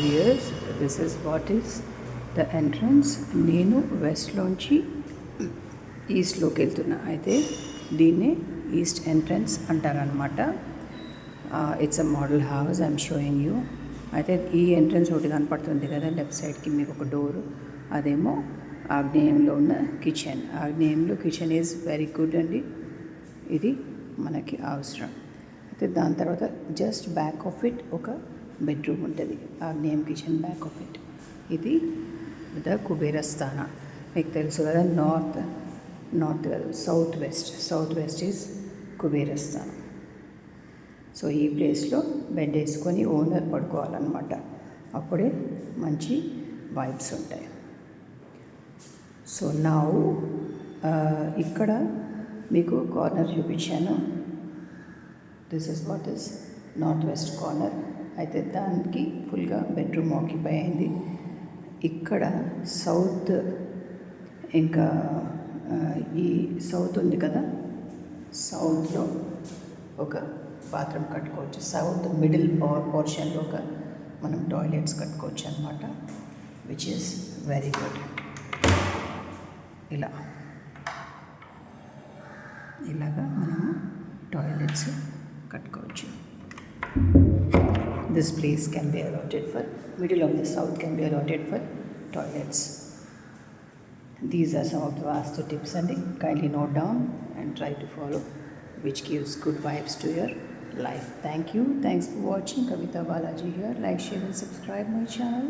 Years this is what is the entrance. నేను వెస్ట్లోంచి ఈస్ట్లోకి వెళ్తున్నా. అయితే దీన్నే ఈస్ట్ ఎంట్రన్స్ అంటారనమాట. It's a model house I'm showing you. అయితే ఈ ఎంట్రన్స్ ఒకటి కనపడుతుంది కదా లెఫ్ట్ సైడ్కి మీకు ఒక డోరు, అదేమో ఆగ్నేయంలో ఉన్న కిచెన్. ఆగ్నేయంలో కిచెన్ ఈజ్ వెరీ గుడ్ అండి, ఇది మనకి అవసరం. అయితే దాని తర్వాత జస్ట్ బ్యాక్ ఆఫ్ ఇట్ ఒక బెడ్రూమ్ ఉంటుంది, ఆగ్నేయం కిచెన్ బ్యాక్ ఆఫ్ ఇట్. ఇది ద కుబేరస్థాన. మీకు తెలుసు కదా, నార్త్ కాదు, సౌత్ వెస్ట్ ఈజ్ కుబేరస్థానం. సో ఈ ప్లేస్లో బెడ్ వేసుకొని ఓనర్ పడుకోవాలన్నమాట, అప్పుడే మంచి వైబ్స్ ఉంటాయి. సో నా ఇక్కడ మీకు కార్నర్ చూపించాను. This is what is north west corner. అయితే దానికి ఫుల్గా బెడ్రూమ్ ఆక్యుపై అయింది. ఇక్కడ సౌత్, ఇంకా ఈ సౌత్ ఉంది కదా, సౌత్లో ఒక బాత్రూమ్ కట్టుకోవచ్చు. సౌత్ మిడిల్ పోర్షన్లో ఒక మనం టాయిలెట్స్ కట్టుకోవచ్చు అనమాట, విచ్ ఈస్ వెరీ గుడ్. ఇలాగా మనము టాయిలెట్స్ కట్టుకోవచ్చు. This place can be allotted for, middle of the south can be allotted for toilets. These are some of the Vastu tips, and kindly note down and try to follow, which gives good vibes to your life. Thank you. Thanks for watching. Kavita Balaji here. Like, share and subscribe my channel.